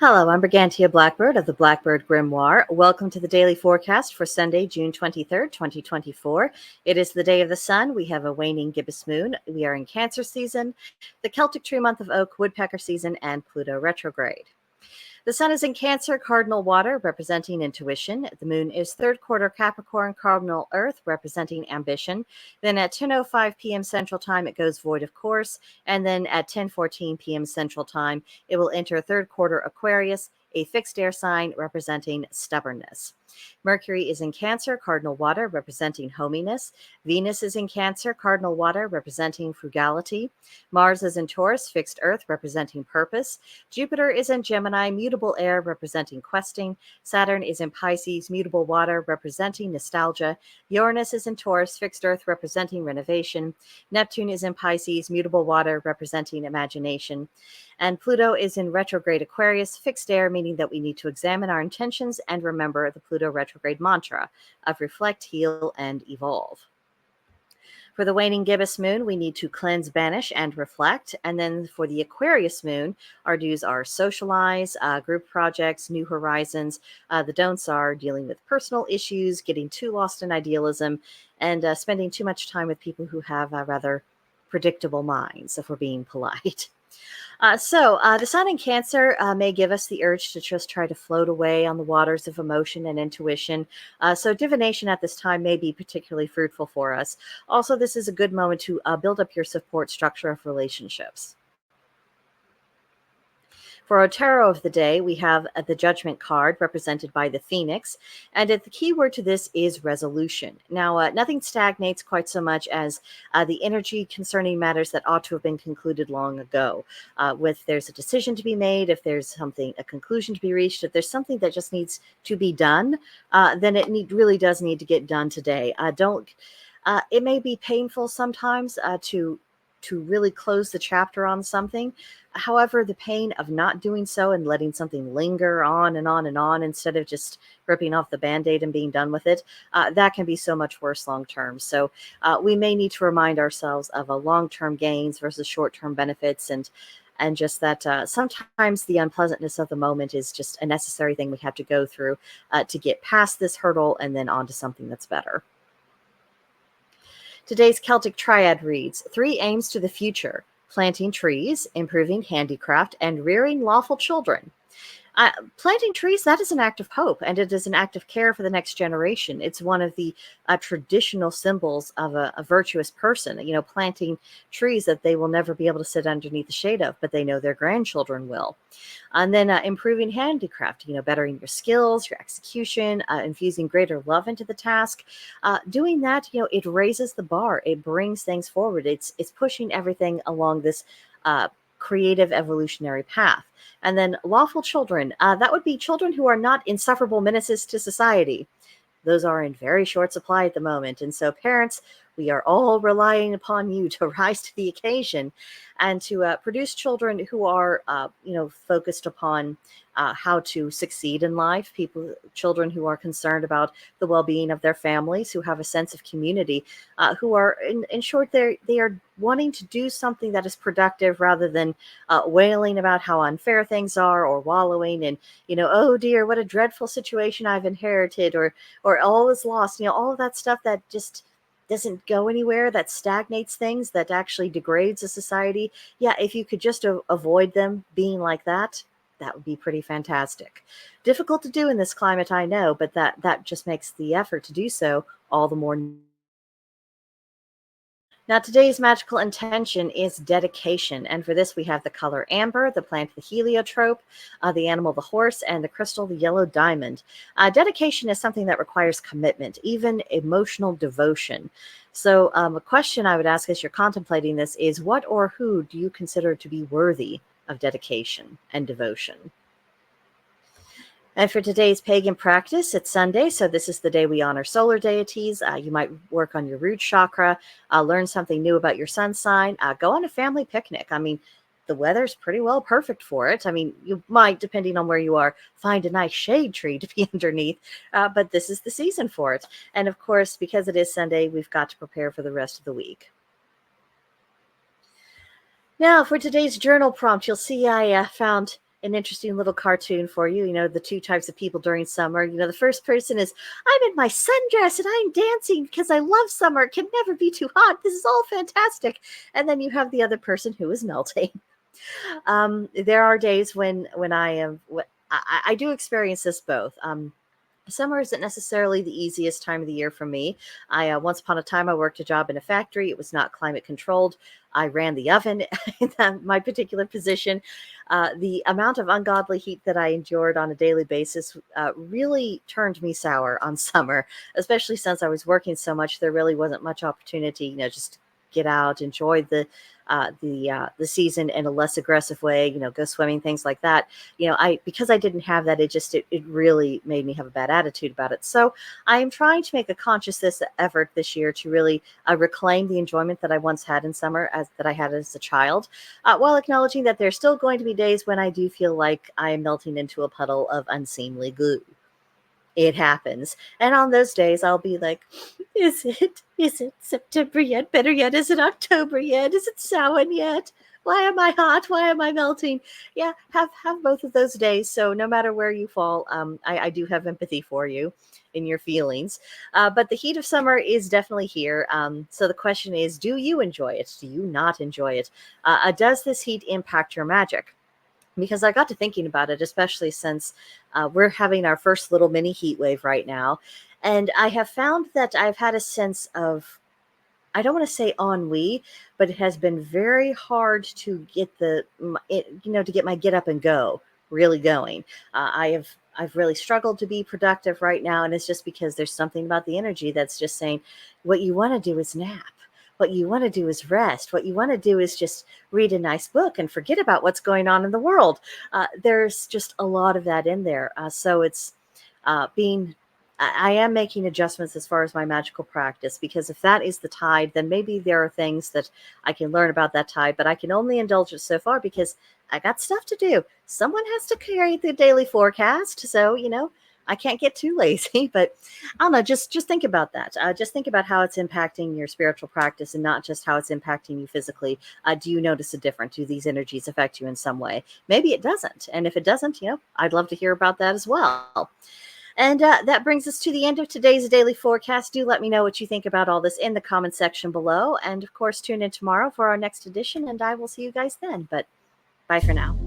Hello, I'm Brigantia Blackbird of the Blackbird Grimoire. Welcome to the daily forecast for Sunday, June 23rd, 2024. It is the day of the sun. We have a waning gibbous moon. We are in Cancer season, the Celtic tree month of oak, woodpecker season, and Pluto retrograde. The sun is in Cancer, cardinal water, representing intuition. The moon is third quarter Capricorn, cardinal earth, representing ambition. Then at 10:05 p.m. Central Time, it goes void of course. And then at 10:14 p.m. Central Time, it will enter third quarter Aquarius, a fixed air sign representing stubbornness. Mercury is in Cancer, cardinal water, representing hominess. Venus is in Cancer, cardinal water, representing frugality. Mars is in Taurus, fixed earth, representing purpose. Jupiter is in Gemini, mutable air, representing questing. Saturn is in Pisces, mutable water, representing nostalgia. Uranus is in Taurus, fixed earth, representing renovation. Neptune is in Pisces, mutable water, representing imagination. And Pluto is in retrograde Aquarius, fixed air, meaning that we need to examine our intentions and remember the Pluto retrograde mantra of reflect, heal, and evolve. For the waning gibbous moon, we need to cleanse, banish, and reflect. And then for the Aquarius moon, our do's are socialize, group projects, new horizons. The don'ts are dealing with personal issues, getting too lost in idealism, and spending too much time with people who have rather predictable minds, if we're being polite. The sun in Cancer may give us the urge to just try to float away on the waters of emotion and intuition. So divination at this time may be particularly fruitful for us. Also, this is a good moment to build up your support structure of relationships. For our tarot of the day, we have the Judgment card represented by the Phoenix, and the key word to this is resolution. Now, nothing stagnates quite so much as the energy concerning matters that ought to have been concluded long ago. If there's a decision to be made, if there's a conclusion to be reached, if there's something that just needs to be done, then it really does need to get done today. It may be painful sometimes to really close the chapter on something. However, the pain of not doing so and letting something linger on and on and on instead of just ripping off the Band-Aid and being done with it, that can be so much worse long term. So we may need to remind ourselves of a long-term gains versus short-term benefits, and just that sometimes the unpleasantness of the moment is just a necessary thing we have to go through to get past this hurdle and then on to something that's better. Today's Celtic Triad reads 3 aims to the future: planting trees, improving handicraft, and rearing lawful children. Planting trees, that is an act of hope, and it is an act of care for the next generation. It's one of the traditional symbols of a virtuous person, planting trees that they will never be able to sit underneath the shade of, but they know their grandchildren will. And then improving handicraft, bettering your skills, your execution, infusing greater love into the task. Doing that, it raises the bar. It brings things forward. It's pushing everything along this creative evolutionary path. And then lawful children, that would be children who are not insufferable menaces to society. Those are in very short supply at the moment. And so parents, we are all relying upon you to rise to the occasion and to produce children who are, focused upon how to succeed in life, children who are concerned about the well-being of their families, who have a sense of community, who are, in short, they are wanting to do something that is productive rather than wailing about how unfair things are or wallowing in, oh dear, what a dreadful situation I've inherited, or all is lost, all of that stuff that just doesn't go anywhere, that stagnates things, that actually degrades a society. Yeah, if you could just avoid them being like that, that would be pretty fantastic. Difficult to do in this climate, I know, but that just makes the effort to do so all the more. Now, today's magical intention is dedication, and for this we have the color amber, the plant the heliotrope, the animal the horse, and the crystal the yellow diamond. Dedication is something that requires commitment, even emotional devotion. So a question I would ask as you're contemplating this is, what or who do you consider to be worthy of dedication and devotion? And for today's pagan practice, it's Sunday, so this is the day we honor solar deities. You might work on your root chakra, learn something new about your sun sign, go on a family picnic. I mean, the weather's pretty well perfect for it. I mean, you might, depending on where you are, find a nice shade tree to be underneath, but this is the season for it. And of course, because it is Sunday, we've got to prepare for the rest of the week. Now, for today's journal prompt, you'll see I found an interesting little cartoon for you. The two types of people during summer. The first person is, I'm in my sundress and I'm dancing because I love summer. It can never be too hot. This is all fantastic. And then you have the other person who is melting. There are days when I am. I do experience this both. Summer isn't necessarily the easiest time of the year for me. I once upon a time I worked a job in a factory. It was not climate controlled. I ran the oven in my particular position. The amount of ungodly heat that I endured on a daily basis really turned me sour on summer, especially since I was working so much. There really wasn't much opportunity, just to get out, enjoy the season in a less aggressive way. Go swimming, things like that. Because I didn't have that, it really made me have a bad attitude about it. So I am trying to make a conscious effort this year to really reclaim the enjoyment that I once had in summer, that I had as a child, while acknowledging that there's still going to be days when I do feel like I am melting into a puddle of unseemly glue. It happens. And on those days, I'll be like, is it? Is it September yet? Better yet, is it October yet? Is it Samhain yet? Why am I hot? Why am I melting? Yeah, have both of those days. So no matter where you fall, I do have empathy for you in your feelings. But the heat of summer is definitely here. So the question is, do you enjoy it? Do you not enjoy it? Does this heat impact your magic? Because I got to thinking about it, especially since we're having our first little mini heat wave right now. And I have found that I've had a sense of, I don't want to say ennui, but it has been very hard to get to get my get up and go really going. I've really struggled to be productive right now. And it's just because there's something about the energy that's just saying, what you want to do is nap. What you want to do is rest. What you want to do is just read a nice book and forget about what's going on in the world. There's just a lot of that in there. So it's being I am making adjustments as far as my magical practice, because if that is the tide, then maybe there are things that I can learn about that tide, but I can only indulge it so far because I got stuff to do. Someone has to carry the daily forecast. So, I can't get too lazy, but I don't know. Just think about that. Just think about how it's impacting your spiritual practice and not just how it's impacting you physically. Do you notice a difference? Do these energies affect you in some way? Maybe it doesn't. And if it doesn't, I'd love to hear about that as well. And that brings us to the end of today's daily forecast. Do let me know what you think about all this in the comment section below. And of course, tune in tomorrow for our next edition, and I will see you guys then. But bye for now.